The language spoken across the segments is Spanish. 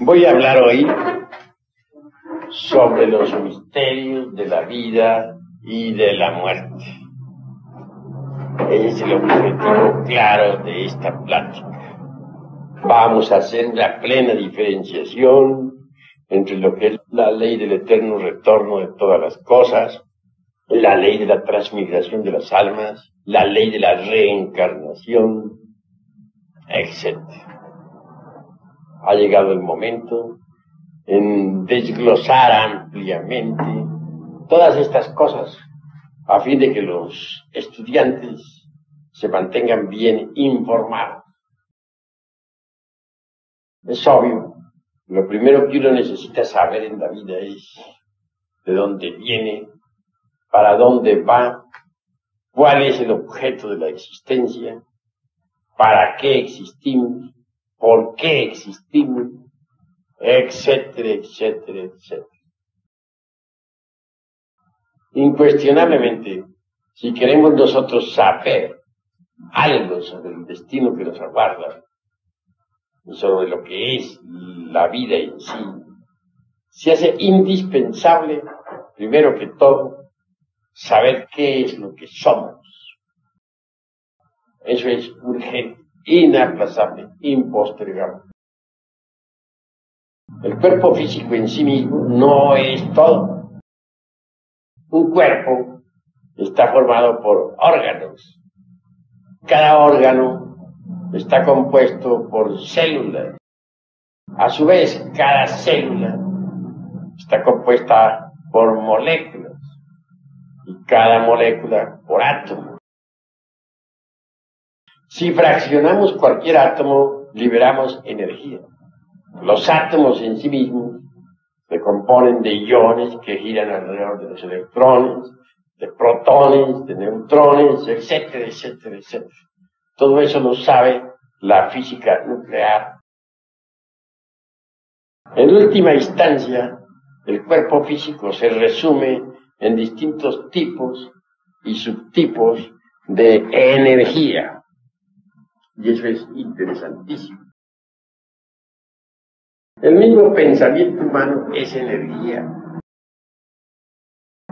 Voy a hablar hoy sobre los misterios de la vida y de la muerte. Ese es el objetivo claro de esta plática. Vamos a hacer una plena diferenciación entre lo que es la ley del eterno retorno de todas las cosas, la ley de la transmigración de las almas, la ley de la reencarnación, etc. Ha llegado el momento en desglosar ampliamente todas estas cosas a fin de que los estudiantes se mantengan bien informados. Es obvio, lo primero que uno necesita saber en la vida es de dónde viene, para dónde va, cuál es el objeto de la existencia, para qué existimos, por qué existimos, etcétera, etcétera, etcétera. Incuestionablemente, si queremos nosotros saber algo sobre el destino que nos aguarda, sobre lo que es la vida en sí, se hace indispensable, primero que todo, saber qué es lo que somos. Eso es urgente, inaplazable, impostergable. El cuerpo físico en sí mismo no es todo. Un cuerpo está formado por órganos. Cada órgano está compuesto por células. A su vez, cada célula está compuesta por moléculas. Y cada molécula por átomos. Si fraccionamos cualquier átomo, liberamos energía. Los átomos en sí mismos se componen de iones que giran alrededor de los electrones, de protones, de neutrones, etcétera, etcétera, etcétera. Todo eso lo sabe la física nuclear. En última instancia, el cuerpo físico se resume en distintos tipos y subtipos de energía. Y eso es interesantísimo. El mismo pensamiento humano es energía.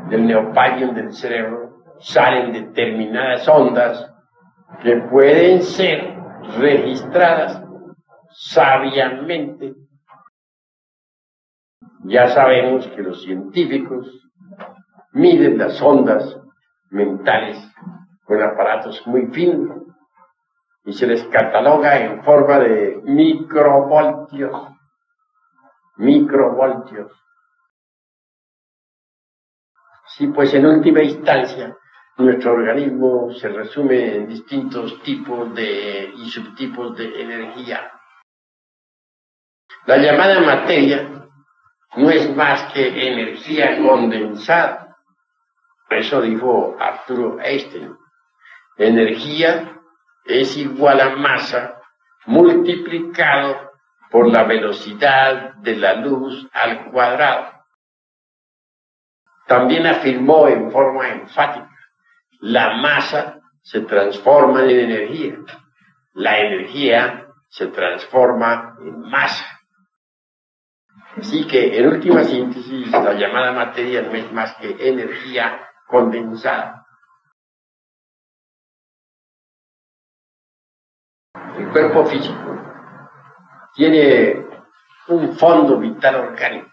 Del neopalium del cerebro salen determinadas ondas que pueden ser registradas sabiamente. Ya sabemos que los científicos miden las ondas mentales con aparatos muy finos y se les cataloga en forma de microvoltios. Microvoltios. Sí, pues en última instancia, nuestro organismo se resume en distintos tipos y subtipos de energía. La llamada materia no es más que energía condensada. Eso dijo Arturo Einstein. Energía es igual a masa multiplicado por la velocidad de la luz al cuadrado. También afirmó en forma enfática: la masa se transforma en energía, la energía se transforma en masa. Así que, en última síntesis, la llamada materia no es más que energía condensada. El cuerpo físico tiene un fondo vital orgánico.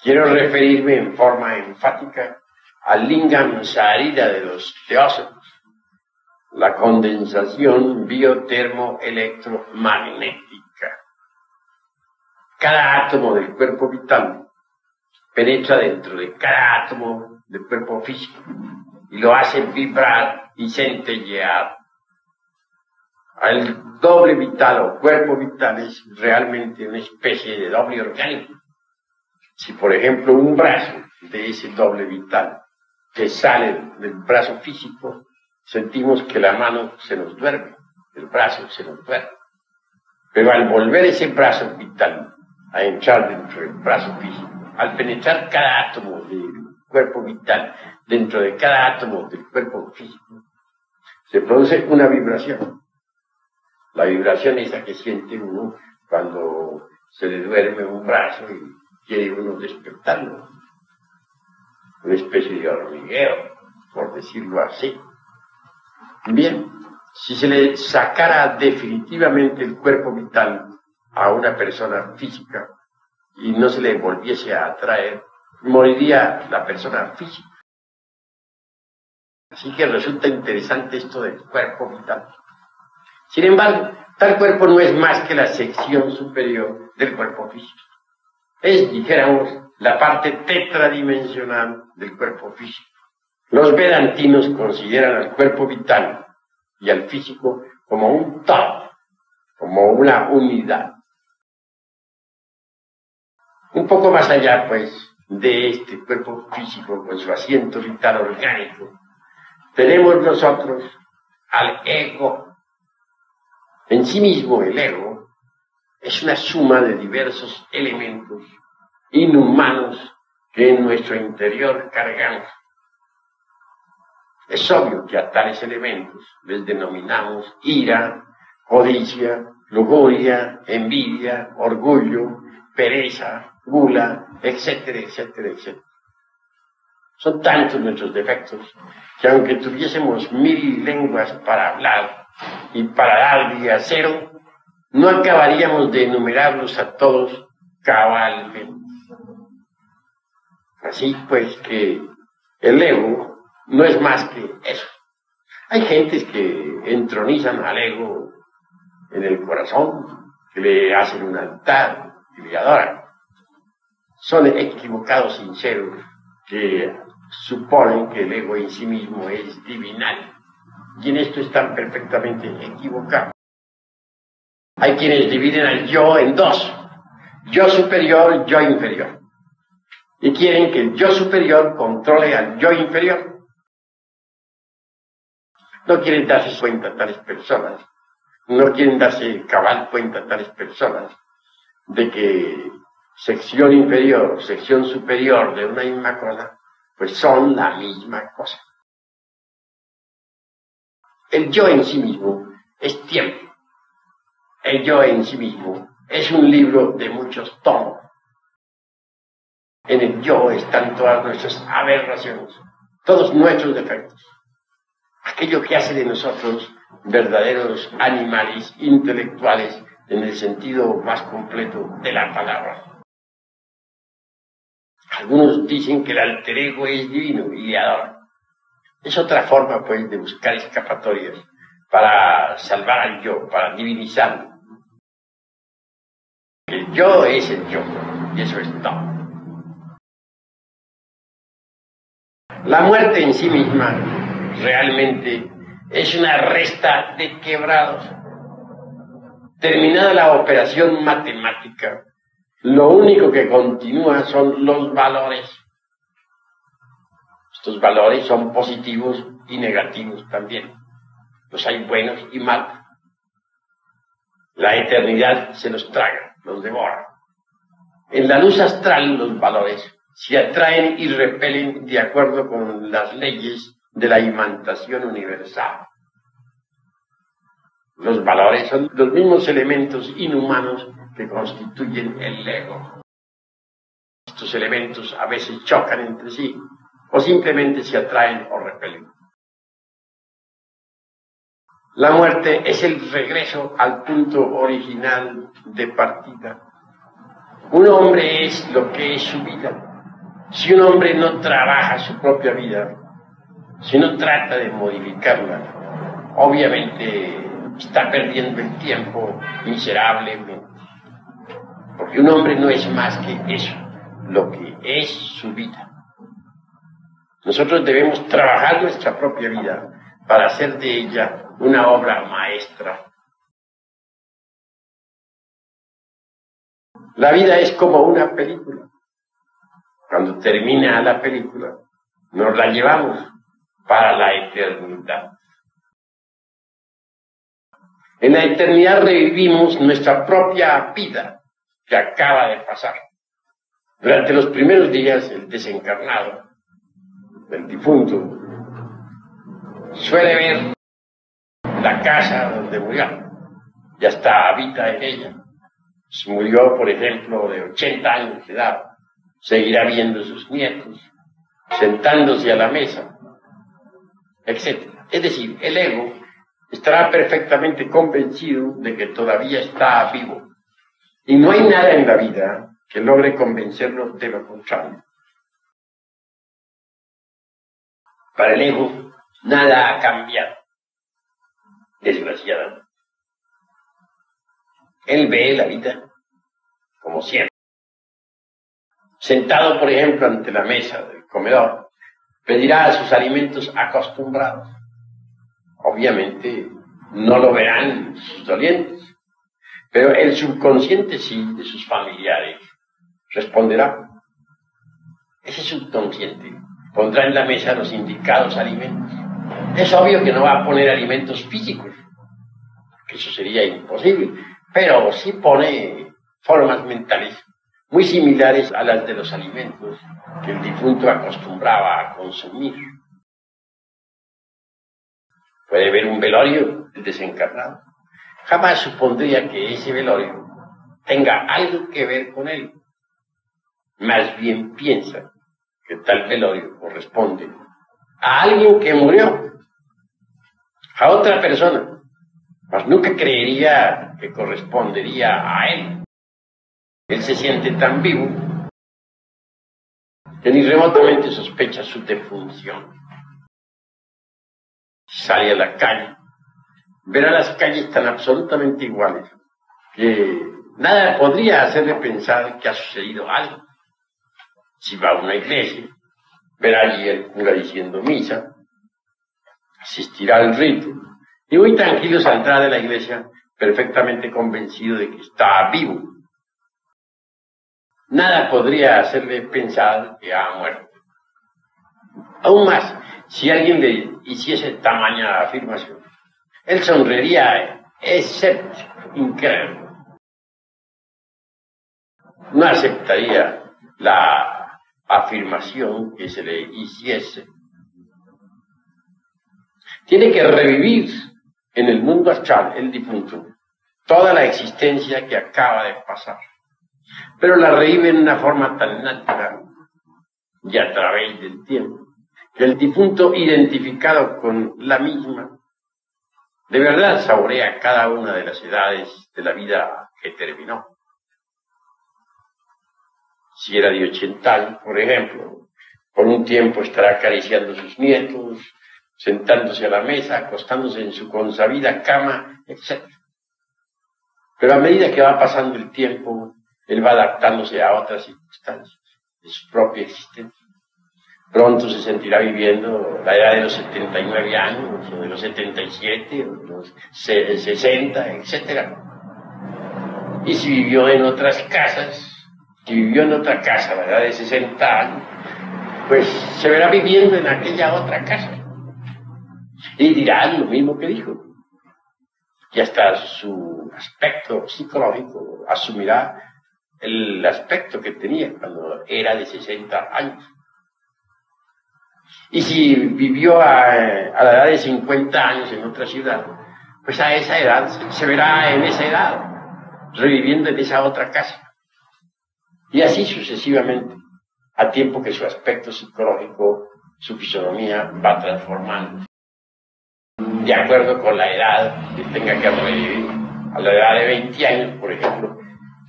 Quiero referirme en forma enfática al lingam sahárida de los teósofos, la condensación biotermoelectromagnética. Cada átomo del cuerpo vital penetra dentro de cada átomo del cuerpo físico y lo hace vibrar y centellear. El doble vital o cuerpo vital es realmente una especie de doble orgánico. Si, por ejemplo, un brazo de ese doble vital que sale del brazo físico, sentimos que la mano se nos duerme, el brazo se nos duerme. Pero al volver ese brazo vital a entrar dentro del brazo físico, al penetrar cada átomo del cuerpo vital dentro de cada átomo del cuerpo físico, se produce una vibración. La vibración es la que siente uno cuando se le duerme un brazo y quiere uno despertarlo. Una especie de hormigueo, por decirlo así. Bien, si se le sacara definitivamente el cuerpo vital a una persona física y no se le volviese a atraer, moriría la persona física. Así que resulta interesante esto del cuerpo vital. Sin embargo, tal cuerpo no es más que la sección superior del cuerpo físico. Es, dijéramos, la parte tetradimensional del cuerpo físico. Los vedantinos consideran al cuerpo vital y al físico como un todo, como una unidad. Un poco más allá, pues, de este cuerpo físico con su asiento vital orgánico, tenemos nosotros al ego. En sí mismo el ego es una suma de diversos elementos inhumanos que en nuestro interior cargamos. Es obvio que a tales elementos les denominamos ira, codicia, lujuria, envidia, orgullo, pereza, gula, etcétera, etcétera, etcétera. Son tantos nuestros defectos que aunque tuviésemos 1000 lenguas para hablar y para dar día cero, no acabaríamos de enumerarlos a todos cabalmente. Así pues que el ego no es más que eso. Hay gentes que entronizan al ego en el corazón, que le hacen un altar y le adoran. Son equivocados sinceros que suponen que el ego en sí mismo es divinal. Y en esto están perfectamente equivocados. Hay quienes dividen al yo en dos: yo superior, yo inferior. Y quieren que el yo superior controle al yo inferior. No quieren darse cuenta a tales personas, no quieren darse cabal cuenta a tales personas de que sección inferior, sección superior de una misma cosa, pues son la misma cosa. El yo en sí mismo es tiempo. El yo en sí mismo es un libro de muchos tomos. En el yo están todas nuestras aberraciones, todos nuestros defectos. Aquello que hace de nosotros verdaderos animales intelectuales en el sentido más completo de la palabra. Algunos dicen que el alter ego es divino y le adoran. Es otra forma, pues, de buscar escapatorias para salvar al yo, para divinizarlo. El yo es el yo, y eso es todo. La muerte en sí misma realmente es una resta de quebrados. Terminada la operación matemática, lo único que continúa son los valores. Estos valores son positivos y negativos también. Los hay buenos y malos. La eternidad se los traga, los devora. En la luz astral los valores se atraen y repelen de acuerdo con las leyes de la imantación universal. Los valores son los mismos elementos inhumanos que constituyen el ego. Estos elementos a veces chocan entre sí o simplemente se atraen o repelen. La muerte es el regreso al punto original de partida. Un hombre es lo que es su vida. Si un hombre no trabaja su propia vida, si no trata de modificarla, obviamente está perdiendo el tiempo miserablemente. Porque un hombre no es más que eso, lo que es su vida. Nosotros debemos trabajar nuestra propia vida para hacer de ella una obra maestra. La vida es como una película. Cuando termina la película, nos la llevamos para la eternidad. En la eternidad revivimos nuestra propia vida que acaba de pasar. Durante los primeros días, el desencarnado, el difunto, suele ver la casa donde murió y hasta habita en ella. Si murió, por ejemplo, de 80 años de edad, seguirá viendo a sus nietos, sentándose a la mesa, etc. Es decir, el ego estará perfectamente convencido de que todavía está vivo. Y no hay nada en la vida que logre convencerlo de lo contrario. Para el ego, nada ha cambiado, desgraciadamente. Él ve la vida como siempre. Sentado, por ejemplo, ante la mesa del comedor, pedirá sus alimentos acostumbrados. Obviamente no lo verán sus dolientes, pero el subconsciente sí, de sus familiares, responderá. Ese subconsciente pondrá en la mesa los indicados alimentos. Es obvio que no va a poner alimentos físicos, que eso sería imposible, pero sí pone formas mentales muy similares a las de los alimentos que el difunto acostumbraba a consumir. Puede ver un velorio del desencarnado. Jamás supondría que ese velorio tenga algo que ver con él. Más bien piensa que tal velorio corresponde a alguien que murió, a otra persona, mas nunca creería que correspondería a él. Él se siente tan vivo que ni remotamente sospecha su defunción. Sale a la calle, verá las calles tan absolutamente iguales que nada podría hacerle pensar que ha sucedido algo. Si va a una iglesia, verá allí el cura diciendo misa, asistirá al rito y muy tranquilo saldrá de la iglesia perfectamente convencido de que está vivo. Nada podría hacerle pensar que ha muerto. Aún más, si alguien le hiciese tamaña afirmación, él sonreiría escéptico, incrédulo. No aceptaría la afirmación que se le hiciese. Tiene que revivir en el mundo astral, el difunto, toda la existencia que acaba de pasar. Pero la revive en una forma tan natural y a través del tiempo, que el difunto, identificado con la misma, de verdad saborea cada una de las edades de la vida que terminó. Si era de 80 años, por ejemplo, por un tiempo estará acariciando a sus nietos, sentándose a la mesa, acostándose en su consabida cama, etc. Pero a medida que va pasando el tiempo, él va adaptándose a otras circunstancias de su propia existencia. Pronto se sentirá viviendo la edad de los 79 años, o de los 77, o de los 60, etc. Y si vivió en otras casas, si vivió en otra casa a la edad de 60 años, pues se verá viviendo en aquella otra casa. Y dirá lo mismo que dijo. Y hasta su aspecto psicológico asumirá el aspecto que tenía cuando era de 60 años. Y si vivió a la edad de 50 años en otra ciudad, pues a esa edad se verá en esa edad, reviviendo en esa otra casa. Y así sucesivamente, a tiempo que su aspecto psicológico, su fisonomía va transformando. De acuerdo con la edad que tenga que revivir, a la edad de 20 años, por ejemplo,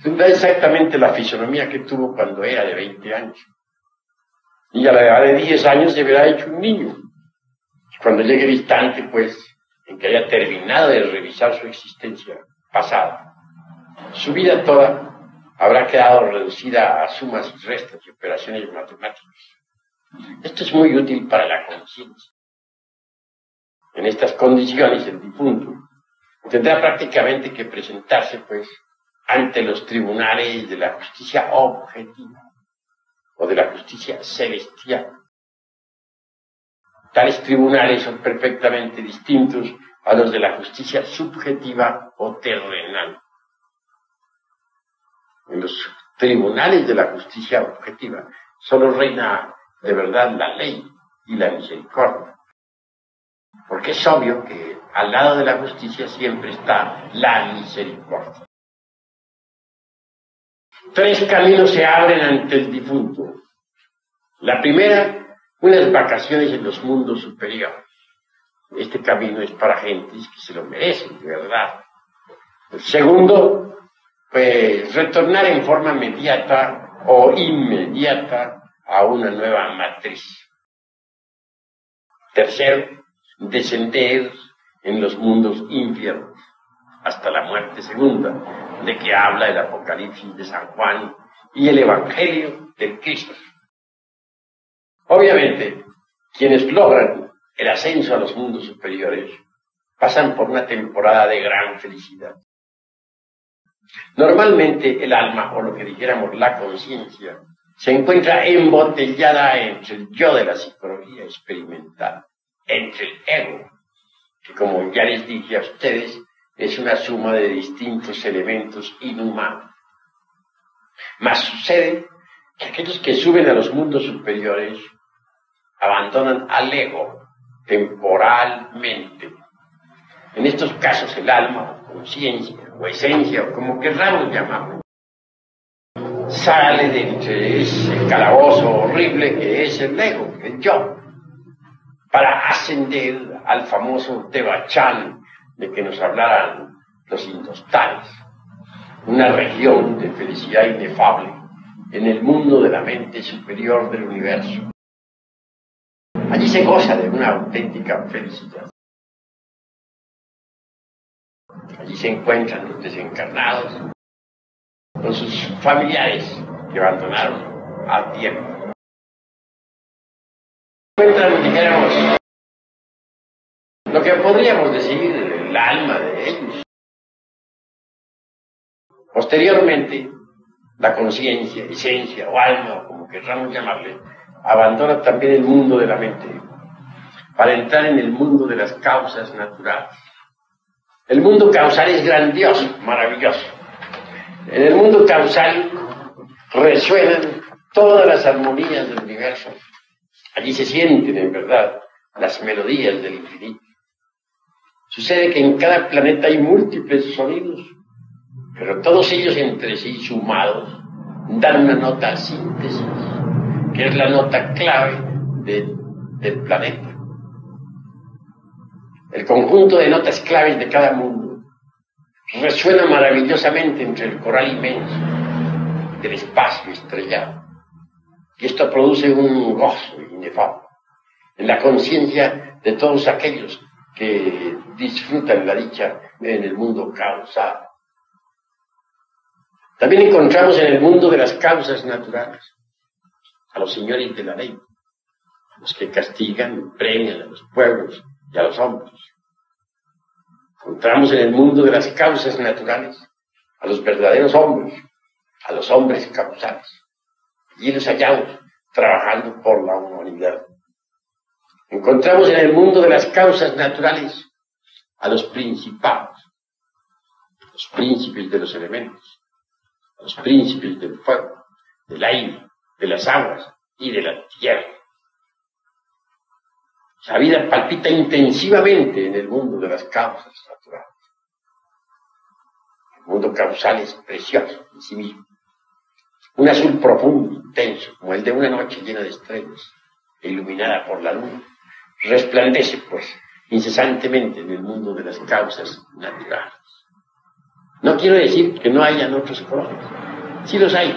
tendrá exactamente la fisonomía que tuvo cuando era de 20 años. Y a la edad de 10 años se verá hecho un niño. Cuando llegue el instante, pues, en que haya terminado de revisar su existencia pasada, su vida toda habrá quedado reducida a sumas y restas y operaciones matemáticas. Esto es muy útil para la conciencia. En estas condiciones, el difunto tendrá prácticamente que presentarse, pues, ante los tribunales de la justicia objetiva o de la justicia celestial. Tales tribunales son perfectamente distintos a los de la justicia subjetiva o terrenal. En los tribunales de la justicia objetiva solo reina de verdad la ley y la misericordia. Porque es obvio que al lado de la justicia siempre está la misericordia. Tres caminos se abren ante el difunto. La primera, unas vacaciones en los mundos superiores. Este camino es para gentes que se lo merecen, de verdad. El segundo, pues retornar en forma inmediata o inmediata a una nueva matriz. Tercero, descender en los mundos infiernos hasta la muerte segunda, de que habla el Apocalipsis de San Juan y el Evangelio del Cristo. Obviamente, quienes logran el ascenso a los mundos superiores pasan por una temporada de gran felicidad. Normalmente el alma, o lo que dijéramos la conciencia, se encuentra embotellada entre el yo de la psicología experimental, entre el ego, que como ya les dije a ustedes, es una suma de distintos elementos inhumanos. Mas sucede que aquellos que suben a los mundos superiores abandonan al ego temporalmente. En estos casos el alma, o conciencia, o esencia, o como querramos llamarlo, sale de entre ese calabozo horrible que es el ego, el yo, para ascender al famoso Tebachán de que nos hablaran los indostales, una región de felicidad inefable en el mundo de la mente superior del universo. Allí se goza de una auténtica felicidad. Allí se encuentran los desencarnados con sus familiares que abandonaron a tiempo. Se encuentran, dijéramos, lo que podríamos decir el alma de ellos. Posteriormente, la conciencia, esencia o alma, o como querramos llamarle, abandona también el mundo de la mente para entrar en el mundo de las causas naturales. El mundo causal es grandioso, maravilloso. En el mundo causal resuenan todas las armonías del universo. Allí se sienten, en verdad, las melodías del infinito. Sucede que en cada planeta hay múltiples sonidos, pero todos ellos entre sí sumados dan una nota síntesis, que es la nota clave del planeta. El conjunto de notas claves de cada mundo resuena maravillosamente entre el coral inmenso del espacio estrellado. Y esto produce un gozo inefable en la conciencia de todos aquellos que disfrutan la dicha en el mundo causal. También encontramos en el mundo de las causas naturales a los señores de la ley, a los que castigan y premian a los pueblos y a los hombres. Encontramos en el mundo de las causas naturales a los verdaderos hombres, a los hombres causales. Allí los hallamos trabajando por la humanidad. Encontramos en el mundo de las causas naturales a los principados, los príncipes de los elementos, a los príncipes del fuego, del aire, de las aguas y de la tierra. La vida palpita intensivamente en el mundo de las causas naturales. El mundo causal es precioso en sí mismo. Un azul profundo, intenso, como el de una noche llena de estrellas e iluminada por la luna, resplandece, pues, incesantemente en el mundo de las causas naturales. No quiero decir que no hayan otros colores. Sí los hay,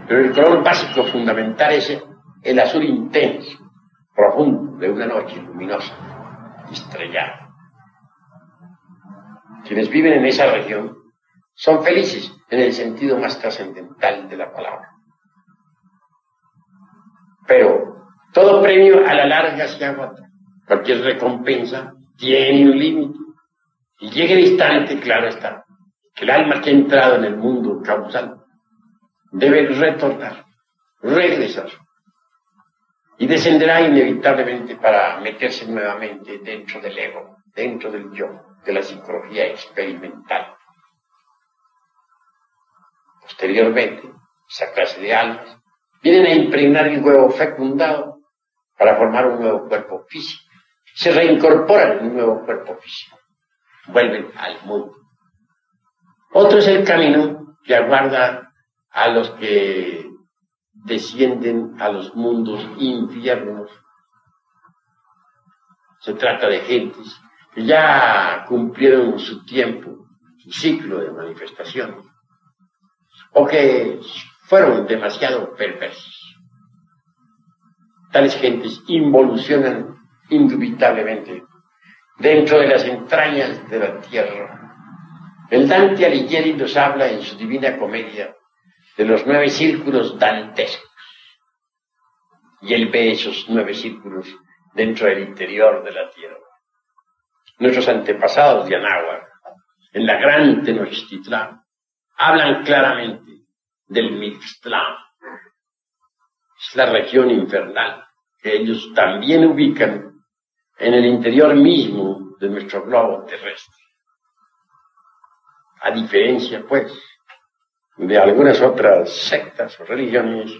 pero el color básico fundamental es el azul intenso, profundo, de una noche luminosa, estrellada. Quienes viven en esa región son felices en el sentido más trascendental de la palabra. Pero todo premio a la larga se agota. Cualquier recompensa tiene un límite. Y llega el instante, claro está, que el alma que ha entrado en el mundo causal debe retornar, regresar. Y descenderá inevitablemente para meterse nuevamente dentro del ego, dentro del yo, de la psicología experimental. Posteriormente, esa clase de almas vienen a impregnar el huevo fecundado para formar un nuevo cuerpo físico. Se reincorporan en un nuevo cuerpo físico. Vuelven al mundo. Otro es el camino que aguarda a los que descienden a los mundos infiernos. Se trata de gentes que ya cumplieron su tiempo, su ciclo de manifestación, o que fueron demasiado perversos. Tales gentes involucionan indubitablemente dentro de las entrañas de la tierra. El Dante Alighieri nos habla en su Divina Comedia de los 9 círculos dantescos, y él ve esos 9 círculos dentro del interior de la tierra. Nuestros antepasados de Anáhuac, en la gran Tenochtitlán, hablan claramente del Mixtlán. Es la región infernal que ellos también ubican en el interior mismo de nuestro globo terrestre. A diferencia, pues, de algunas otras sectas o religiones,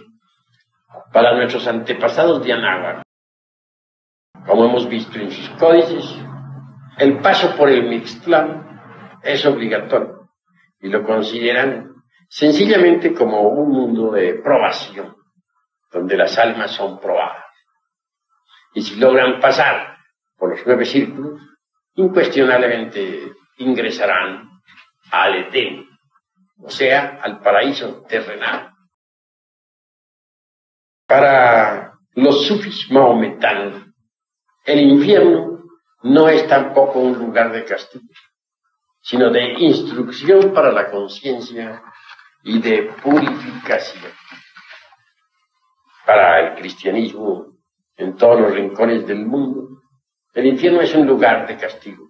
para nuestros antepasados de Anáhuac, como hemos visto en sus códices, el paso por el Mixtlán es obligatorio y lo consideran sencillamente como un mundo de probación, donde las almas son probadas. Y si logran pasar por los 9 círculos, incuestionablemente ingresarán al Edén, o sea, al paraíso terrenal. Para los sufis mahometanos, el infierno no es tampoco un lugar de castigo, sino de instrucción para la conciencia y de purificación. Para el cristianismo, en todos los rincones del mundo, el infierno es un lugar de castigo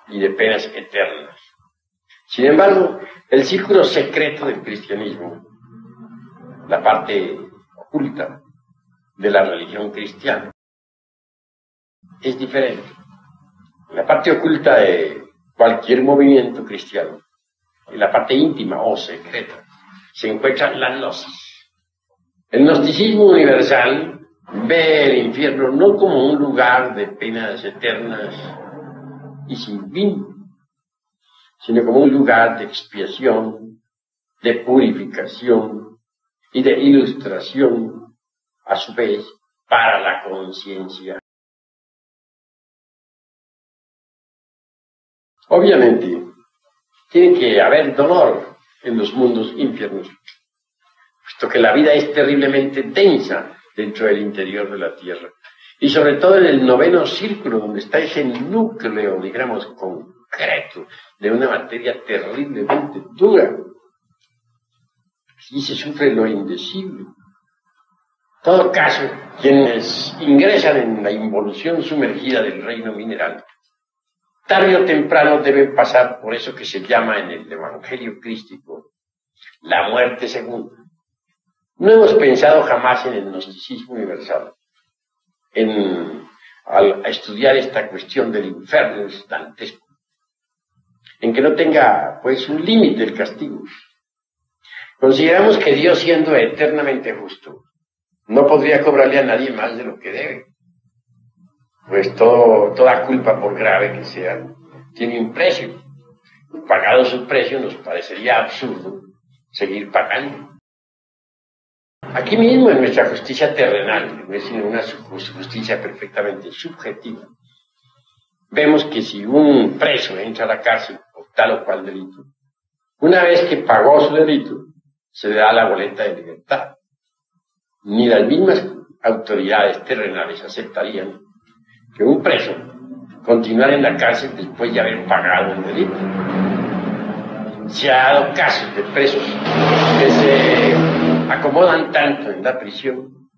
y de penas eternas. Sin embargo, el círculo secreto del cristianismo, la parte oculta de la religión cristiana, es diferente. En la parte oculta de cualquier movimiento cristiano, en la parte íntima o secreta, se encuentran las gnosis. El gnosticismo universal ve el infierno no como un lugar de penas eternas y sin fin, sino como un lugar de expiación, de purificación y de ilustración, a su vez, para la conciencia. Obviamente, tiene que haber dolor en los mundos infiernos, puesto que la vida es terriblemente densa dentro del interior de la tierra, y sobre todo en el 9º círculo, donde está ese núcleo, digamos, concreto, de una materia terriblemente dura. Y se sufre lo indecible. En todo caso, quienes ingresan en la involución sumergida del reino mineral, tarde o temprano deben pasar por eso que se llama en el Evangelio crístico la muerte segunda. No hemos pensado jamás en el gnosticismo universal, al estudiar esta cuestión del infierno dantesco, en que no tenga, pues, un límite el castigo. Consideramos que Dios, siendo eternamente justo, no podría cobrarle a nadie más de lo que debe, pues toda culpa, por grave que sea, tiene un precio. Pagado su precio, nos parecería absurdo seguir pagando. Aquí mismo, en nuestra justicia terrenal, no es sino una justicia perfectamente subjetiva, vemos que si un preso entra a la cárcel por tal o cual delito, una vez que pagó su delito, se le da la boleta de libertad. Ni las mismas autoridades terrenales aceptarían que un preso continuara en la cárcel después de haber pagado el delito. Se ha dado casos de presos que se acomodan tanto en la prisión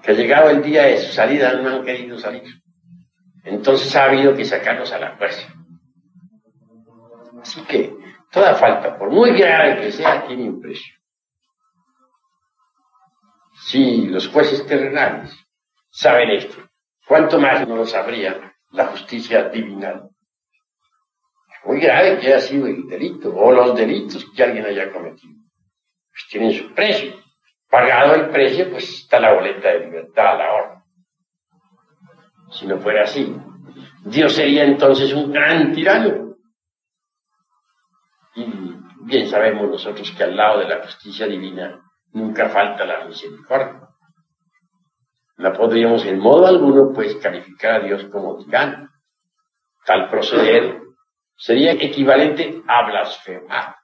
que llegado el día de su salida no han querido salir. Entonces ha habido que sacarlos a la fuerza. Así que toda falta, por muy grave que sea, tiene un precio. Si los jueces terrenales saben esto, ¿cuánto más no lo sabría la justicia divinal? Muy grave que haya sido el delito, o los delitos que alguien haya cometido, pues tienen su precio. Pagado el precio, pues está la boleta de libertad a la orden. Si no fuera así, Dios sería entonces un gran tirano. Y bien sabemos nosotros que al lado de la justicia divina nunca falta la misericordia. No podríamos en modo alguno, pues, calificar a Dios como tirano. Tal proceder sería equivalente a blasfemar.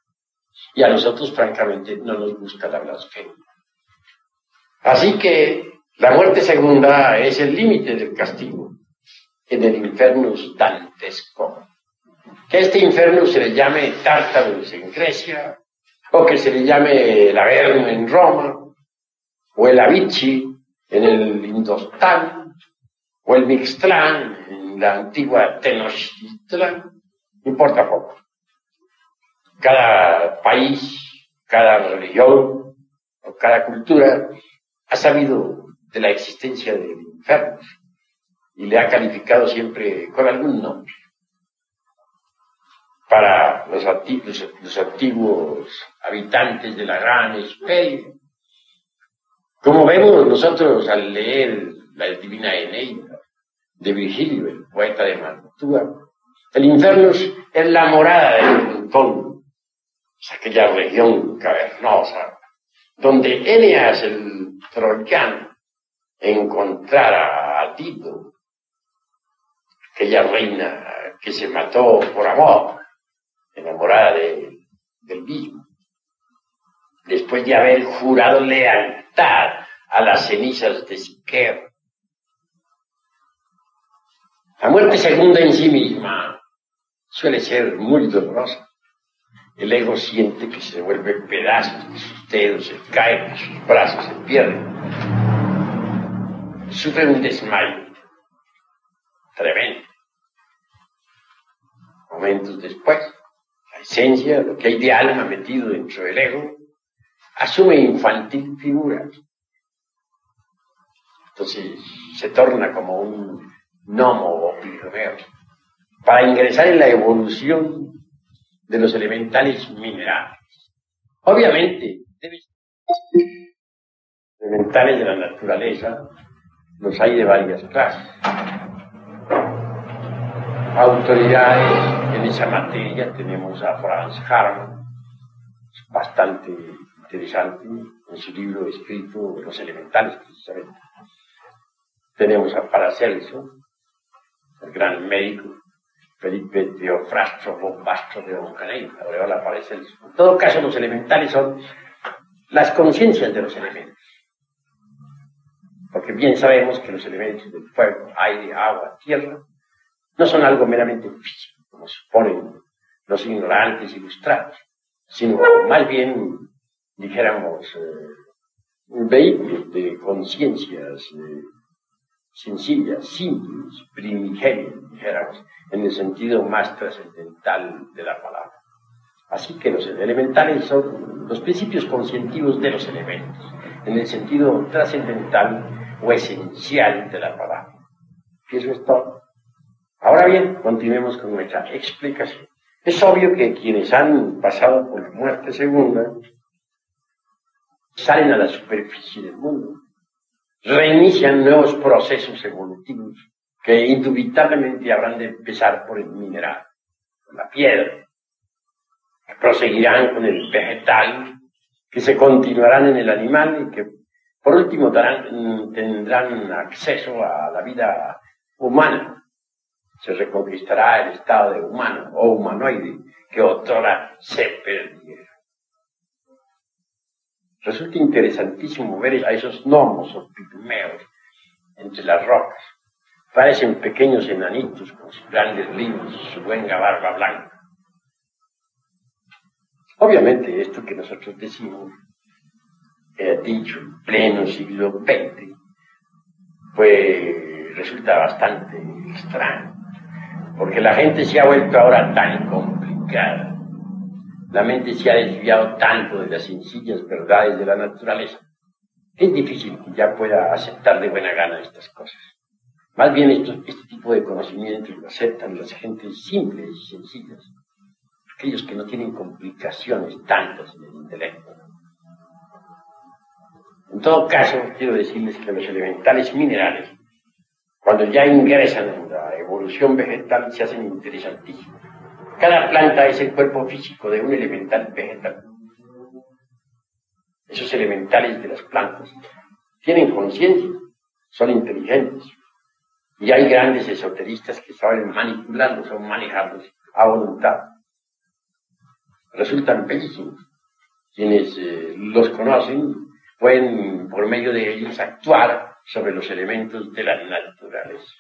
Y a nosotros, francamente, no nos gusta la blasfemia. Así que la muerte segunda es el límite del castigo en el infernus dantesco. Que este infierno se le llame Tártaros en Grecia, o que se le llame el Averno en Roma, o el Avicii en el Indostán, o el Mixtlán en la antigua Tenochtitlan, importa poco. Cada país, cada religión, o cada cultura ha sabido de la existencia del infierno y le ha calificado siempre con algún nombre. Para los antiguos habitantes de la gran Hesperia, como vemos nosotros al leer la Divina Eneida de Virgilio, el poeta de Mantua, el infierno es la morada del Plutón, es aquella región cavernosa donde Eneas el troyano encontrara a Dido, aquella reina que se mató por amor, enamorada del mismo, después de haber jurado lealtad a las cenizas de Siquer. La muerte segunda en sí misma suele ser muy dolorosa. El ego siente que se vuelve pedazos de sus dedos, se cae de sus brazos, se pierde. Sufre un desmayo tremendo. Momentos después, la esencia, lo que hay de alma metido dentro del ego, asume infantil figura. Entonces se torna como un gnomo o pigmeo para ingresar en la evolución de los elementales minerales. Obviamente, elementales de la naturaleza los hay de varias clases. Autoridades en esa materia tenemos a Franz Hartmann, bastante interesante en su libro escrito Los elementales, precisamente. Tenemos a Paracelso, el gran médico, Felipe Teofrastro Bombastro de Oncaney, Aureola Paracelso. En todo caso, los elementales son las conciencias de los elementos. Porque bien sabemos que los elementos del fuego, aire, agua, tierra, no son algo meramente físico, como suponen los ignorantes ilustrados, sino más bien, dijéramos, vehículos de conciencias sencillas, simples, primigenias, dijéramos, en el sentido más trascendental de la palabra. Así que los elementales son los principios conscientivos de los elementos, en el sentido trascendental o esencial de la palabra. Y eso es todo. Ahora bien, continuemos con nuestra explicación. Es obvio que quienes han pasado por la muerte segunda salen a la superficie del mundo, reinician nuevos procesos evolutivos que indubitablemente habrán de empezar por el mineral, por la piedra, que proseguirán con el vegetal, que se continuarán en el animal y que por último tendrán acceso a la vida humana. Se reconquistará el estado de humano o humanoide que otrora se perdiera. Resulta interesantísimo ver a esos gnomos o pigmeos entre las rocas. Parecen pequeños enanitos con sus grandes libros y su luenga barba blanca. Obviamente esto que nosotros decimos, dicho en pleno siglo XX, pues resulta bastante extraño, porque la gente se ha vuelto ahora tan complicada. La mente se ha desviado tanto de las sencillas verdades de la naturaleza. Es difícil que ya pueda aceptar de buena gana estas cosas. Más bien este tipo de conocimientos lo aceptan las gentes simples y sencillas, aquellos que no tienen complicaciones tantas en el intelecto. En todo caso, quiero decirles que los elementales minerales, cuando ya ingresan en la evolución vegetal, se hacen interesantísimos. Cada planta es el cuerpo físico de un elemental vegetal. Esos elementales de las plantas tienen conciencia, son inteligentes. Y hay grandes esoteristas que saben manipularlos o manejarlos a voluntad. Resultan bellísimos. Quienes los conocen pueden, por medio de ellos, actuar sobre los elementos de la naturaleza.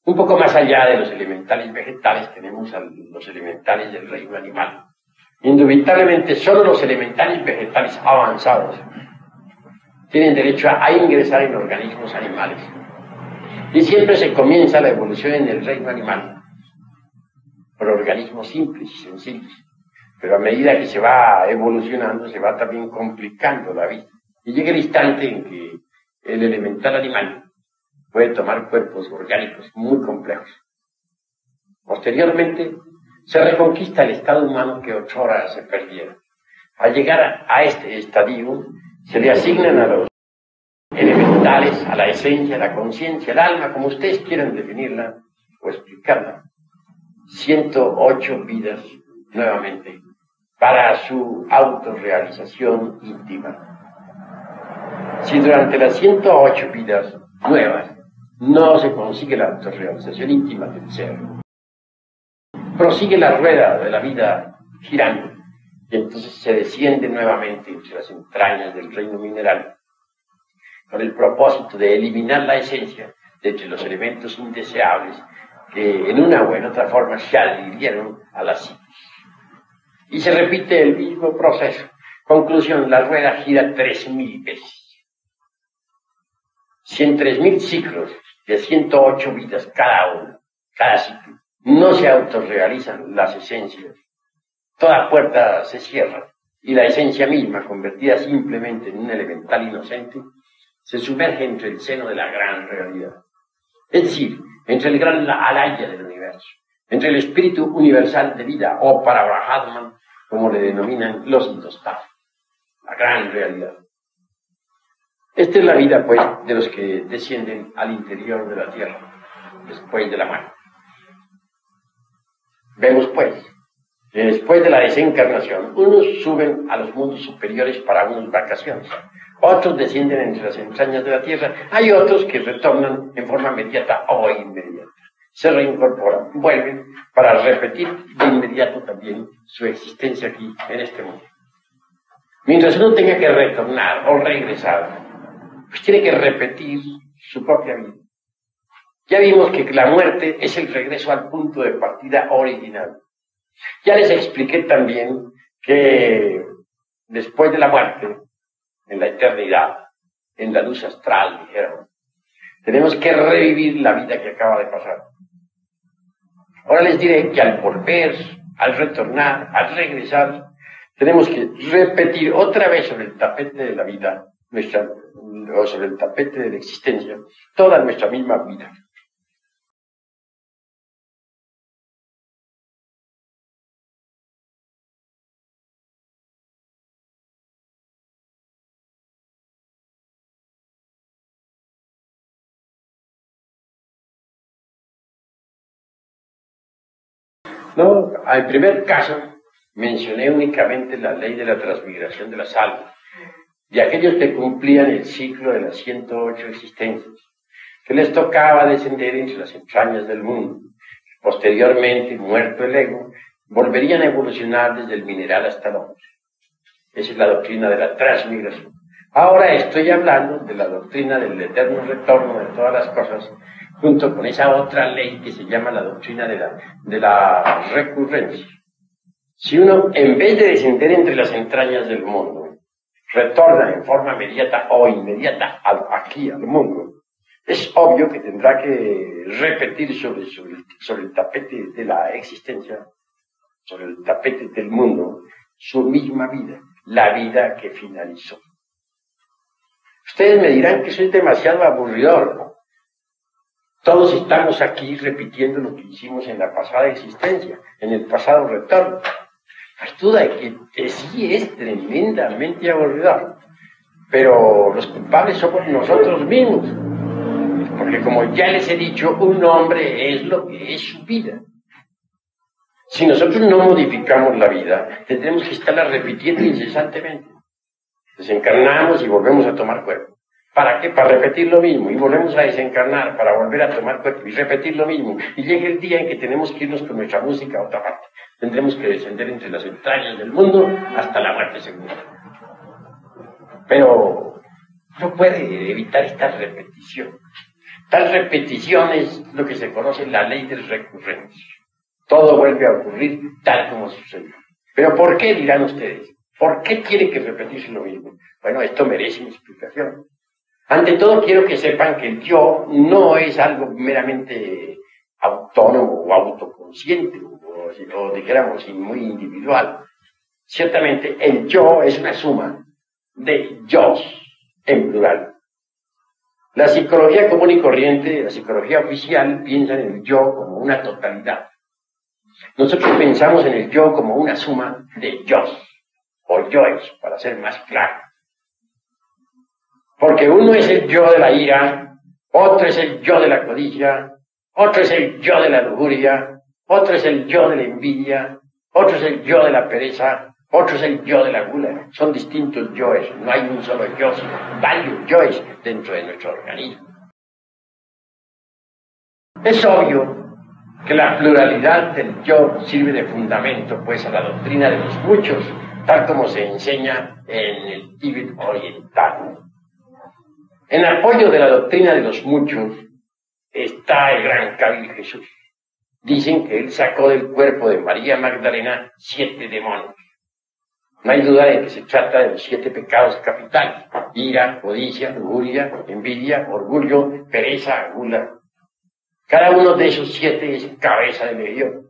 Un poco más allá de los elementales vegetales tenemos a los elementales del reino animal. Indubitablemente solo los elementales vegetales avanzados tienen derecho a ingresar en organismos animales. Y siempre se comienza la evolución en el reino animal por organismos simples y sencillos. Pero a medida que se va evolucionando, se va también complicando la vida. Y llega el instante en que el elemental animal puede tomar cuerpos orgánicos muy complejos. Posteriormente, se reconquista el estado humano que otrora se perdiera. Al llegar a este estadio, se le asignan a los elementales, a la esencia, a la conciencia, al alma, como ustedes quieran definirla o explicarla, 108 vidas nuevamente para su autorrealización íntima. Si durante las 108 vidas nuevas no se consigue la autorrealización íntima del ser, prosigue la rueda de la vida girando y entonces se desciende nuevamente entre las entrañas del reino mineral con el propósito de eliminar la esencia de entre los elementos indeseables que en una o en otra forma se adhirieron a la psiquis. Y se repite el mismo proceso. Conclusión, la rueda gira 3000 veces. Si en 3000 ciclos de 108 vidas cada uno, cada ciclo, no se autorrealizan las esencias, toda puerta se cierra y la esencia misma, convertida simplemente en un elemental inocente, se sumerge entre el seno de la gran realidad. Es decir, entre el gran alaya del universo, entre el espíritu universal de vida, o para Brahman, como le denominan los indostados, la gran realidad. Esta es la vida, pues, de los que descienden al interior de la tierra, después de la muerte. Vemos, pues, que después de la desencarnación, unos suben a los mundos superiores para unas vacaciones, otros descienden entre las entrañas de la tierra, hay otros que retornan en forma inmediata o inmediata. Se reincorporan, vuelven para repetir de inmediato también su existencia aquí en este mundo. Mientras uno tenga que retornar o regresar, pues tiene que repetir su propia vida. Ya vimos que la muerte es el regreso al punto de partida original. Ya les expliqué también que después de la muerte, en la eternidad, en la luz astral, dijeron, tenemos que revivir la vida que acaba de pasar. Ahora les diré que al volver, al retornar, al regresar, tenemos que repetir otra vez sobre el tapete de la vida, o sobre el tapete de la existencia, toda nuestra misma vida. No, al primer caso mencioné únicamente la ley de la transmigración de las almas, de aquellos que cumplían el ciclo de las 108 existencias, que les tocaba descender entre las entrañas del mundo. Posteriormente, muerto el ego, volverían a evolucionar desde el mineral hasta el hombre. Esa es la doctrina de la transmigración. Ahora estoy hablando de la doctrina del eterno retorno de todas las cosas, junto con esa otra ley que se llama la doctrina de la recurrencia. Si uno, en vez de descender entre las entrañas del mundo, retorna en forma inmediata o inmediata aquí al mundo, es obvio que tendrá que repetir sobre el tapete de la existencia, sobre el tapete del mundo, su misma vida, la vida que finalizó. Ustedes me dirán que soy demasiado aburridor, ¿no? Todos estamos aquí repitiendo lo que hicimos en la pasada existencia, en el pasado retorno. No hay duda de que sí es tremendamente aburridor, pero los culpables somos nosotros mismos, porque como ya les he dicho, un hombre es lo que es su vida. Si nosotros no modificamos la vida, tendremos que estarla repitiendo incesantemente. Desencarnamos y volvemos a tomar cuerpo. ¿Para qué? Para repetir lo mismo. Y volvemos a desencarnar para volver a tomar cuerpo y repetir lo mismo. Y llega el día en que tenemos que irnos con nuestra música a otra parte. Tendremos que descender entre las entrañas del mundo hasta la muerte segura. Pero no puede evitar esta repetición. Tal repetición es lo que se conoce la ley del recurrencia. Todo vuelve a ocurrir tal como sucedió. ¿Pero por qué, dirán ustedes? ¿Por qué tiene que repetirse lo mismo? Bueno, esto merece una explicación. Ante todo, quiero que sepan que el yo no es algo meramente autónomo o autoconsciente, o dijéramos muy individual. Ciertamente, el yo es una suma de yos en plural. La psicología común y corriente, la psicología oficial, piensa en el yo como una totalidad. Nosotros pensamos en el yo como una suma de yos, o yoes, para ser más claro. Porque uno es el yo de la ira, otro es el yo de la codicia, otro es el yo de la lujuria, otro es el yo de la envidia, otro es el yo de la pereza, otro es el yo de la gula. Son distintos yoes, no hay un solo yo, sino varios yoes dentro de nuestro organismo. Es obvio que la pluralidad del yo sirve de fundamento, pues, a la doctrina de los muchos, tal como se enseña en el Tíbet oriental. En apoyo de la doctrina de los muchos está el gran Kabil Jesús. Dicen que él sacó del cuerpo de María Magdalena 7 demonios. No hay duda de que se trata de los 7 pecados capitales: ira, codicia, lujuria, envidia, orgullo, pereza, gula. Cada uno de esos 7 es cabeza de legión.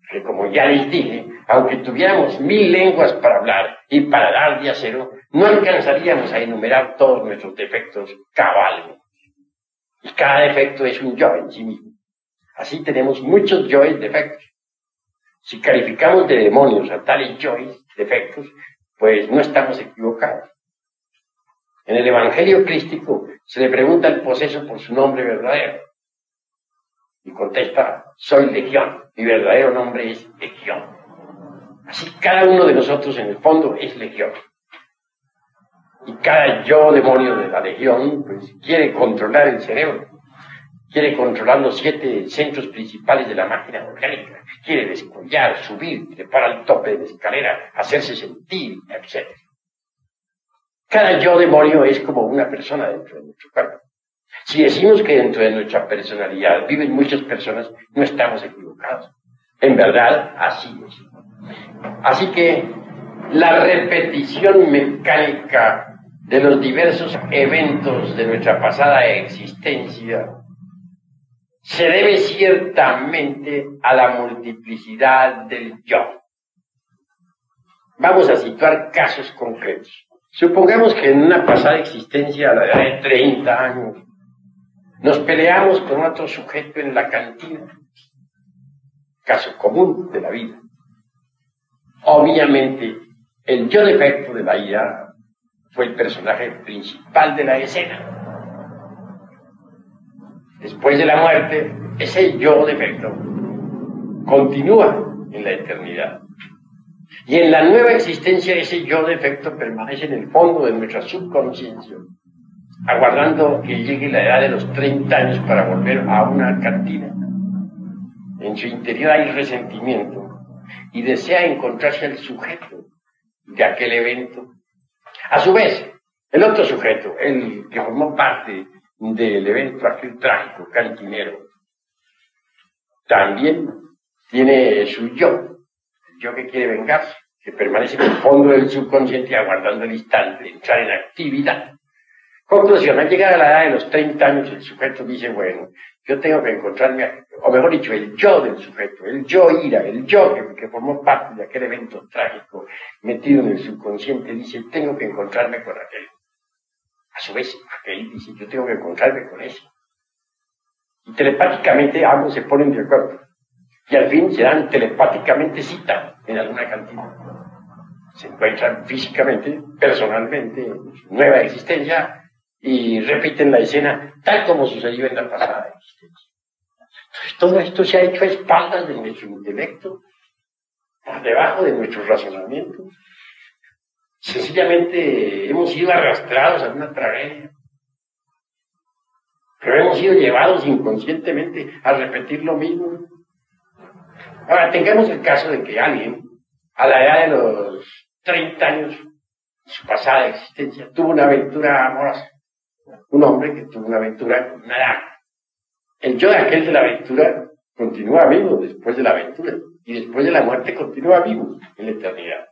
Que, como ya les dije, aunque tuviéramos 1000 lenguas para hablar y para dar de acero, no alcanzaríamos a enumerar todos nuestros defectos cabalmente. Y cada defecto es un yo en sí mismo. Así tenemos muchos yoes defectos. Si calificamos de demonios a tales yoes defectos, pues no estamos equivocados. En el Evangelio crístico se le pregunta al poseso por su nombre verdadero. Y contesta: soy Legión. Mi verdadero nombre es Legión. Así cada uno de nosotros en el fondo es Legión. Y cada yo demonio de la Legión pues quiere controlar el cerebro. Quiere controlar los 7 centros principales de la máquina orgánica. Quiere descollar, subir, trepar al tope de la escalera, hacerse sentir, etc. Cada yo demonio es como una persona dentro de nuestro cuerpo. Si decimos que dentro de nuestra personalidad viven muchas personas, no estamos equivocados. En verdad, así es. Así que la repetición mecánica de los diversos eventos de nuestra pasada existencia se debe ciertamente a la multiplicidad del yo. Vamos a situar casos concretos. Supongamos que en una pasada existencia, a la edad de 30 años, nos peleamos con otro sujeto en la cantina. Caso común de la vida. Obviamente, el yo defecto de la ira fue el personaje principal de la escena. Después de la muerte, ese yo defecto continúa en la eternidad. Y en la nueva existencia, ese yo defecto permanece en el fondo de nuestra subconsciencia, aguardando que llegue la edad de los 30 años para volver a una cantina. En su interior hay resentimiento y desea encontrarse al sujeto de aquel evento. A su vez, el otro sujeto, el que formó parte del evento aquel trágico, cantinero, también tiene su yo, el yo que quiere vengarse, que permanece en el fondo del subconsciente aguardando el instante de entrar en actividad. Conclusión: al llegar a la edad de los 30 años, el sujeto dice: bueno, yo tengo que encontrarme, o mejor dicho, el yo del sujeto, el yo ira, el yo que formó parte de aquel evento trágico metido en el subconsciente, dice: tengo que encontrarme con aquel. A su vez, aquel dice: yo tengo que encontrarme con ese. Y telepáticamente ambos se ponen de acuerdo. Y al fin se dan telepáticamente cita en alguna cantina. Se encuentran físicamente, personalmente, en su nueva existencia, y repiten la escena tal como sucedió en la pasada existencia. Entonces, todo esto se ha hecho a espaldas de nuestro intelecto, por debajo de nuestros razonamientos. Sencillamente hemos sido arrastrados a una tragedia. Pero hemos sido llevados inconscientemente a repetir lo mismo. Ahora, tengamos el caso de que alguien, a la edad de los 30 años, de su pasada existencia, tuvo una aventura amorosa. Un hombre que tuvo una aventura con una dama. El yo de aquel de la aventura continúa vivo después de la aventura. Y después de la muerte continúa vivo en la eternidad.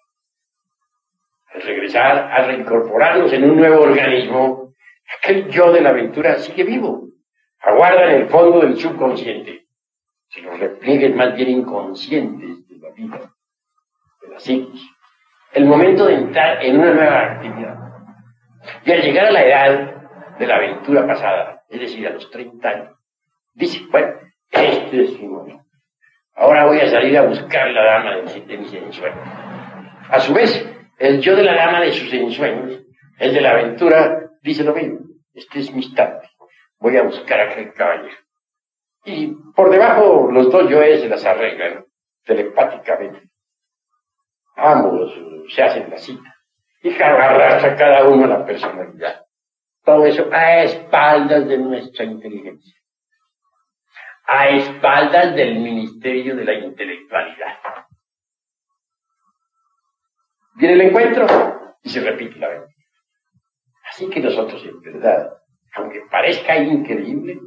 Al regresar, al reincorporarnos en un nuevo organismo, aquel yo de la aventura sigue vivo. Aguarda en el fondo del subconsciente. Si los repliegues más bien inconscientes de la vida, de la psiquis, el momento de entrar en una nueva actividad. Y al llegar a la edad de la aventura pasada, es decir, a los 30 años, dice, bueno, este es mi momento. Ahora voy a salir a buscar la dama de mis ensueños. A su vez, el yo de la dama de sus ensueños, el de la aventura, dice lo mismo. Este es mi instante. Voy a buscar a aquel caballero. Y por debajo los dos yoes se las arreglan telepáticamente. Ambos se hacen la cita. Y arrastra cada uno la personalidad. Todo eso a espaldas de nuestra inteligencia. A espaldas del ministerio de la intelectualidad. Viene el encuentro y se repite la aventura. Así que nosotros, en verdad, aunque parezca increíble,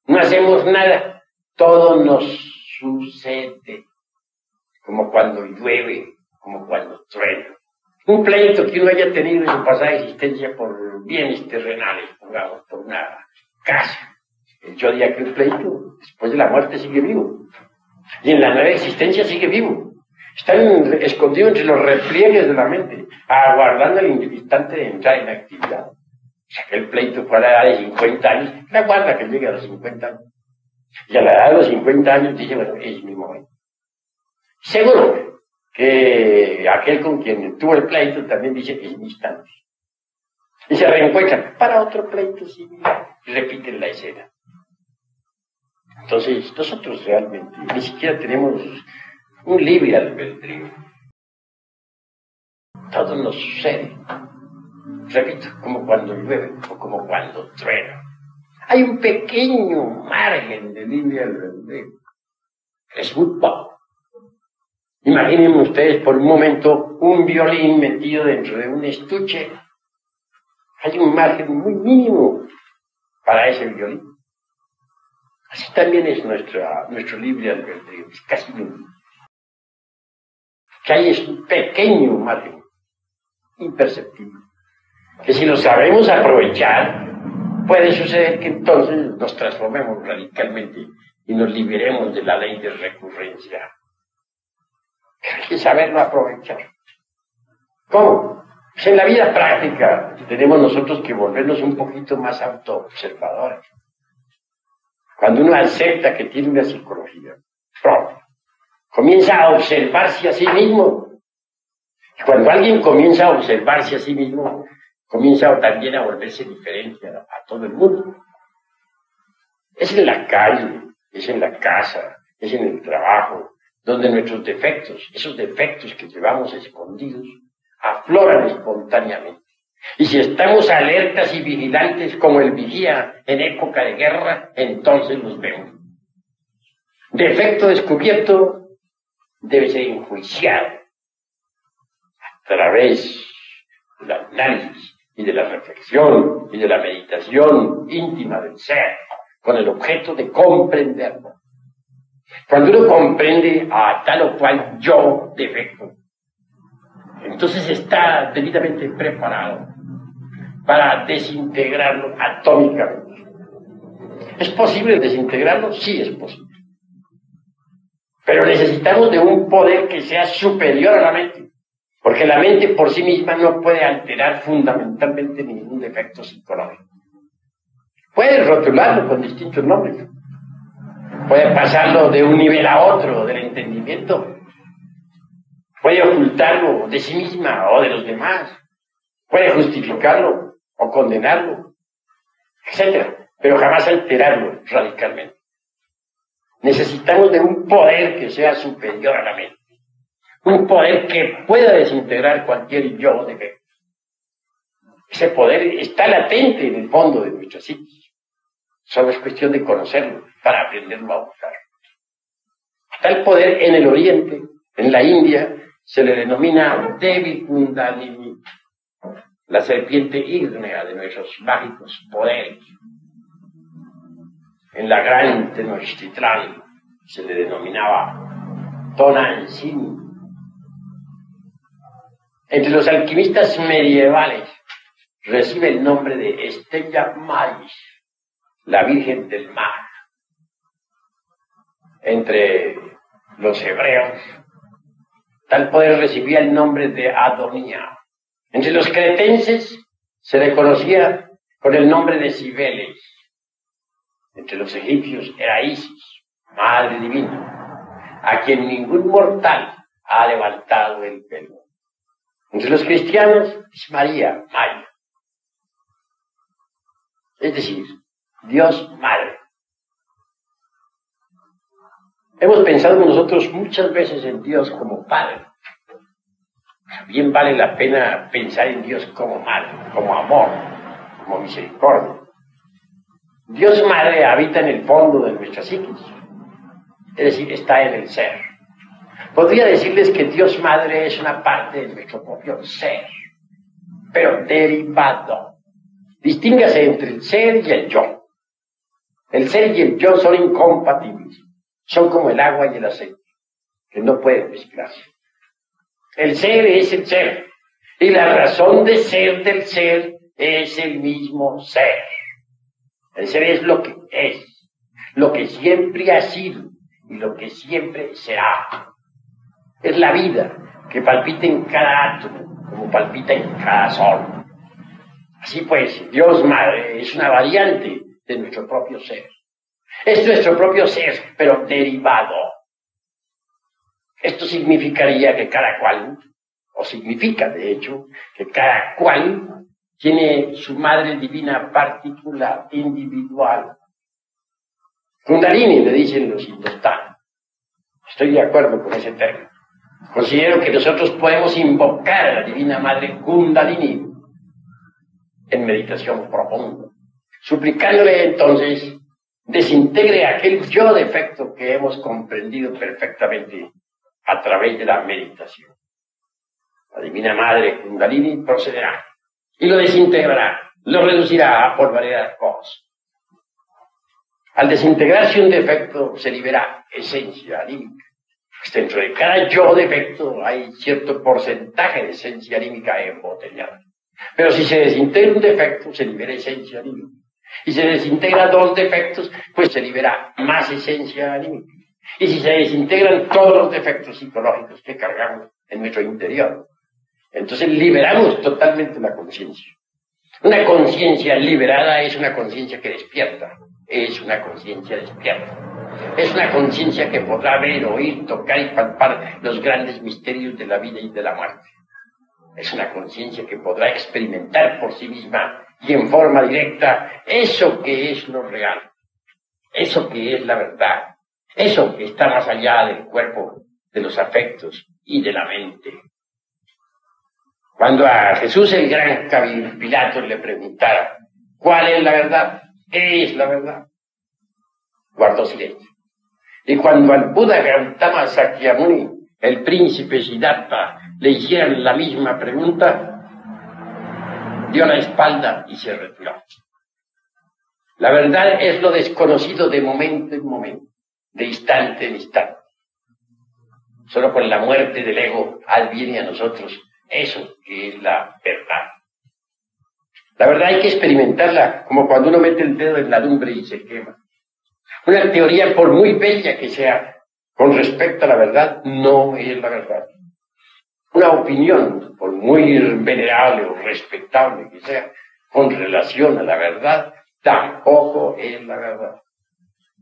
no hacemos nada. Todo nos sucede. Como cuando llueve, como cuando truena. Un pleito que uno haya tenido en su pasada existencia por bienes terrenales, pongamos, por una casa. El yo de aquel pleito, después de la muerte, sigue vivo. Y en la nueva existencia sigue vivo. Están escondidos entre los repliegues de la mente, aguardando el instante de entrar en actividad. Si aquel pleito fue a la edad de 50 años, la aguarda que llegue a los 50 años. Y a la edad de los 50 años dice, bueno, es mi momento. Seguro que aquel con quien tuvo el pleito también dice, es mi instante. Y se reencuentran para otro pleito similar y repiten la escena. Entonces, nosotros realmente ni siquiera tenemos un libre albedrío. Todo nos sucede. Repito, como cuando llueve o como cuando truena. Hay un pequeño margen de libre albedrío. Es muy poco. Imaginen ustedes por un momento un violín metido dentro de un estuche. Hay un margen muy mínimo para ese violín. Así también es nuestro libre albedrío, es casi nulo. Que hay es un pequeño margen, imperceptible, que si lo sabemos aprovechar, puede suceder que entonces nos transformemos radicalmente y nos liberemos de la ley de recurrencia. Pero hay que saberlo aprovechar. ¿Cómo? Pues en la vida práctica tenemos nosotros que volvernos un poquito más autoobservadores. Cuando uno acepta que tiene una psicología propia, comienza a observarse a sí mismo. Y cuando alguien comienza a observarse a sí mismo, comienza también a volverse diferente a todo el mundo. Es en la calle, es en la casa, es en el trabajo, donde nuestros defectos, esos defectos que llevamos escondidos, afloran espontáneamente. Y si estamos alertas y vigilantes como el vigía en época de guerra, entonces los vemos. Defecto descubierto debe ser enjuiciado a través del análisis y de la reflexión y de la meditación íntima del ser, con el objeto de comprenderlo. Cuando uno comprende a tal o cual yo defecto, entonces está debidamente preparado para desintegrarlo atómicamente. ¿Es posible desintegrarlo? Sí, es posible. Pero necesitamos de un poder que sea superior a la mente, porque la mente por sí misma no puede alterar fundamentalmente ningún defecto psicológico. Puede rotularlo con distintos nombres, puede pasarlo de un nivel a otro del entendimiento, puede ocultarlo de sí misma o de los demás, puede justificarlo o condenarlo, etc. Pero jamás alterarlo radicalmente. Necesitamos de un poder que sea superior a la mente. un poder que pueda desintegrar cualquier yo defecto. Ese poder está latente en el fondo de nuestra psiquis. Solo es cuestión de conocerlo para aprenderlo a usar. Tal poder en el Oriente, en la India, se le denomina Devi Kundalini, la serpiente ígnea de nuestros mágicos poderes. En la gran Tenochtitlán se le denominaba Tonantzin. Entre los alquimistas medievales recibe el nombre de Stella Maris, la Virgen del Mar. Entre los hebreos, tal poder recibía el nombre de Adonía. Entre los cretenses se le conocía con el nombre de Cibeles. Entre los egipcios era Isis, Madre Divina, a quien ningún mortal ha levantado el pelo. Entre los cristianos es María, Maya. Es decir, Dios Madre. Hemos pensado nosotros muchas veces en Dios como Padre. Bien vale la pena pensar en Dios como Madre, como amor, como misericordia. Dios Madre habita en el fondo de nuestra psiquis, es decir, está en el ser. Podría decirles que Dios Madre es una parte de nuestro propio ser, pero derivado. Distínguase entre el ser y el yo. El ser y el yo son incompatibles. Son como el agua y el aceite, que no pueden mezclarse. El ser es el ser, y la razón de ser del ser es el mismo ser. El ser es lo que siempre ha sido y lo que siempre será. Es la vida que palpita en cada átomo, como palpita en cada sol. Así pues, Dios Madre es una variante de nuestro propio ser. Es nuestro propio ser, pero derivado. Esto significaría que cada cual, o significa de hecho, que cada cual tiene su madre divina particular, individual. Kundalini, le dicen los hindustanos. Estoy de acuerdo con ese término. Considero que nosotros podemos invocar a la divina madre Kundalini en meditación profunda, suplicándole entonces desintegre aquel yo defecto que hemos comprendido perfectamente a través de la meditación. La divina madre Kundalini procederá y lo desintegrará, lo reducirá a polvareda cos. Al desintegrarse un defecto se libera esencia anímica. Pues dentro de cada yo defecto hay cierto porcentaje de esencia anímica embotellada. Pero si se desintegra un defecto, se libera esencia anímica. Y si se desintegra dos defectos, pues se libera más esencia anímica. Y si se desintegran todos los defectos psicológicos que cargamos en nuestro interior, entonces liberamos totalmente la conciencia. Una conciencia liberada es una conciencia que despierta, es una conciencia despierta. Es una conciencia que podrá ver, oír, tocar y palpar los grandes misterios de la vida y de la muerte. Es una conciencia que podrá experimentar por sí misma y en forma directa eso que es lo real, eso que es la verdad, eso que está más allá del cuerpo, de los afectos y de la mente. Cuando a Jesús el gran Pilato le preguntara ¿cuál es la verdad? ¿Qué es la verdad? Guardó silencio. Y cuando al Buda Gautama Sakyamuni, el príncipe Siddhartha, le hicieran la misma pregunta, dio la espalda y se retiró. La verdad es lo desconocido de momento en momento, de instante en instante. Solo con la muerte del ego adviene a nosotros eso que es la verdad. La verdad hay que experimentarla como cuando uno mete el dedo en la lumbre y se quema. Una teoría, por muy bella que sea, con respecto a la verdad, no es la verdad. Una opinión, por muy venerable o respetable que sea, con relación a la verdad, tampoco es la verdad.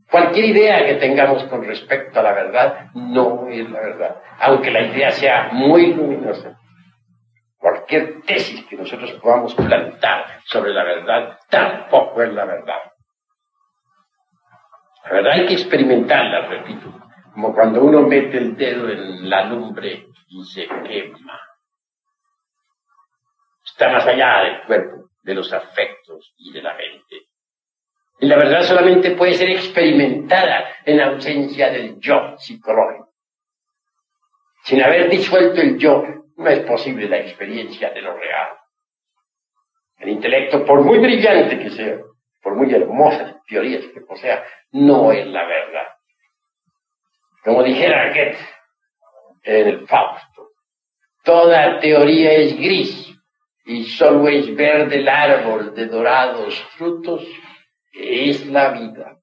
Cualquier idea que tengamos con respecto a la verdad, no es la verdad, aunque la idea sea muy luminosa. Cualquier tesis que nosotros podamos plantar sobre la verdad, tampoco es la verdad. La verdad hay que experimentarla, repito, como cuando uno mete el dedo en la lumbre y se quema. Está más allá del cuerpo, de los afectos y de la mente. Y la verdad solamente puede ser experimentada en ausencia del yo psicológico. Sin haber disuelto el yo, no es posible la experiencia de lo real. El intelecto, por muy brillante que sea, por muy hermosas teorías que posea, no es la verdad. Como dijera Goethe en el Fausto, toda teoría es gris y solo es verde el árbol de dorados frutos, es la vida.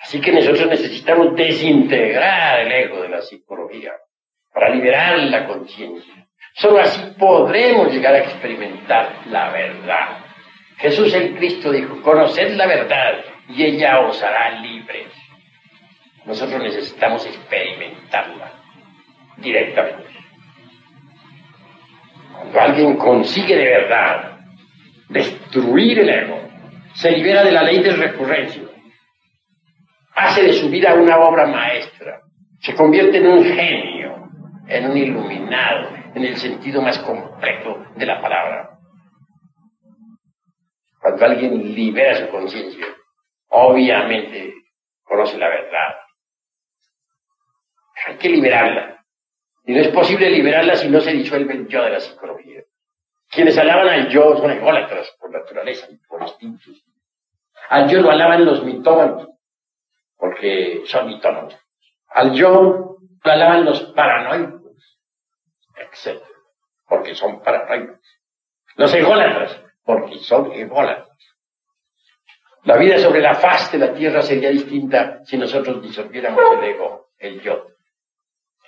Así que nosotros necesitamos desintegrar el ego de la psicología para liberar la conciencia. Solo así podremos llegar a experimentar la verdad. Jesús el Cristo dijo, conoced la verdad y ella os hará libres. Nosotros necesitamos experimentarla directamente. Cuando alguien consigue de verdad destruir el ego, se libera de la ley de recurrencia, hace de su vida una obra maestra, se convierte en un genio, en un iluminado, en el sentido más completo de la palabra. Cuando alguien libera su conciencia, obviamente conoce la verdad. Hay que liberarla. Y no es posible liberarla si no se disuelve el yo de la psicología. Quienes alaban al yo son ególatras por naturaleza y por instintos. Al yo lo alaban los mitómanos, porque son mitómanos. Al yo lo alaban los paranoicos, etc., porque son paranoicos. Los ególatras, porque son ególatras. La vida sobre la faz de la tierra sería distinta si nosotros disolviéramos el ego, el yo.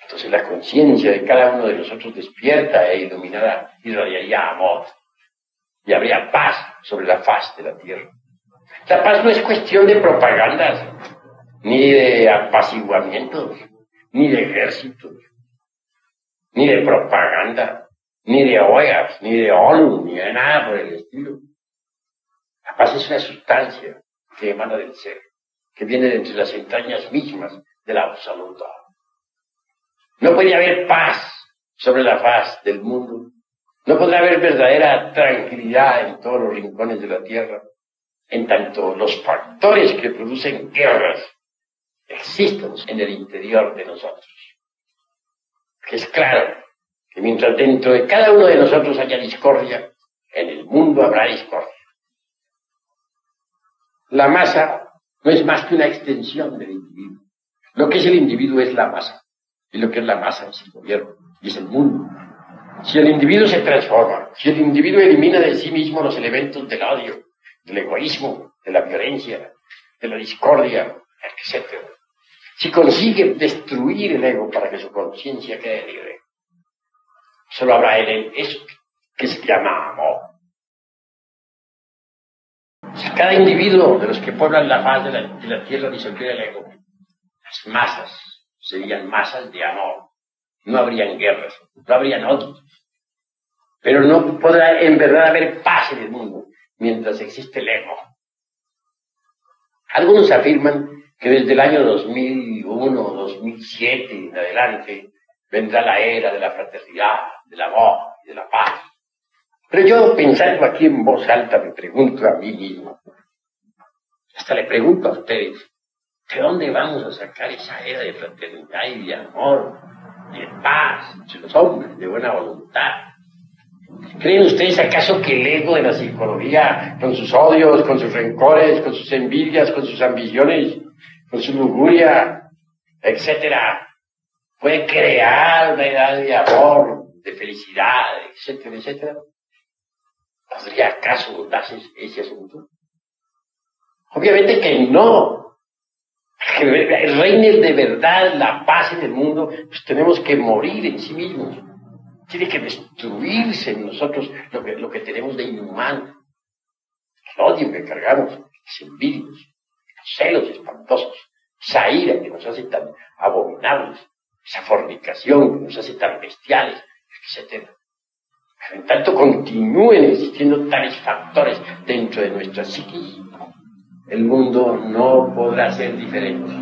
Entonces la conciencia de cada uno de nosotros despierta e iluminada irradiaría amor. Y habría paz sobre la faz de la tierra. La paz no es cuestión de propagandas, ni de apaciguamientos, ni de ejércitos, ni de propaganda, ni de OEAs, ni de ONU, ni de nada por el estilo. La paz es una sustancia que emana del ser, que viene de entre las entrañas mismas del absoluto. No puede haber paz sobre la faz del mundo. No podrá haber verdadera tranquilidad en todos los rincones de la tierra, en tanto los factores que producen guerras existan en el interior de nosotros. Que es claro que mientras dentro de cada uno de nosotros haya discordia, en el mundo habrá discordia. La masa no es más que una extensión del individuo. Lo que es el individuo es la masa. Y lo que es la masa es el gobierno, y es el mundo. Si el individuo se transforma, si el individuo elimina de sí mismo los elementos del odio, del egoísmo, de la violencia, de la discordia, etc., si consigue destruir el ego para que su conciencia quede libre, solo habrá en él eso que se llama amor. Si cada individuo de los que poblan la faz de la tierra disolviera el ego, las masas serían masas de amor. No habrían guerras, no habrían odios. Pero no podrá en verdad haber paz en el mundo mientras existe el ego. Algunos afirman que desde el año 2001, 2007 en adelante vendrá la era de la fraternidad, del amor y de la paz. Pero yo, pensando aquí en voz alta, me pregunto a mí mismo, hasta le pregunto a ustedes, ¿de dónde vamos a sacar esa era de fraternidad y de amor, de paz entre los hombres, de buena voluntad? ¿Creen ustedes acaso que el ego de la psicología, con sus odios, con sus rencores, con sus envidias, con sus ambiciones, con su lujuria, etcétera, puede crear una edad de amor, de felicidad, etcétera, etcétera? ¿Podría acaso darse ese asunto? Obviamente que no. Que reine de verdad la paz en el mundo, pues tenemos que morir en sí mismos. Tiene que destruirse en nosotros lo que tenemos de inhumano. El odio que cargamos, las envidias, los celos espantosos, esa ira que nos hace tan abominables, esa fornicación que nos hace tan bestiales, etc. Pero en tanto continúen existiendo tales factores dentro de nuestra psiquis, el mundo no podrá ser diferente.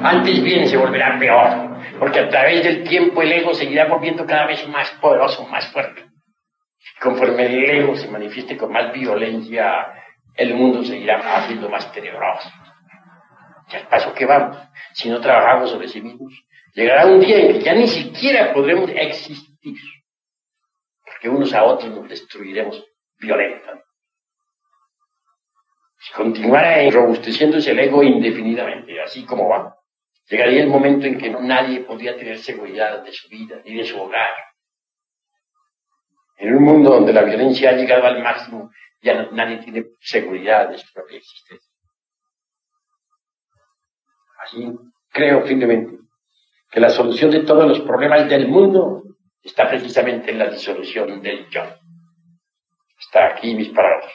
Antes bien se volverá peor, porque a través del tiempo el ego seguirá volviendo cada vez más poderoso, más fuerte. Conforme el ego se manifieste con más violencia, el mundo seguirá haciendo más tenebroso. Y al paso que vamos, si no trabajamos sobre sí mismos, llegará un día en que ya ni siquiera podremos existir, porque unos a otros nos destruiremos violentamente. Si continuara robusteciéndose el ego indefinidamente, así como va, llegaría el momento en que nadie podría tener seguridad de su vida ni de su hogar. En un mundo donde la violencia ha llegado al máximo, ya nadie tiene seguridad de su propia existencia. Así creo firmemente que la solución de todos los problemas del mundo está precisamente en la disolución del yo. Hasta aquí mis palabras.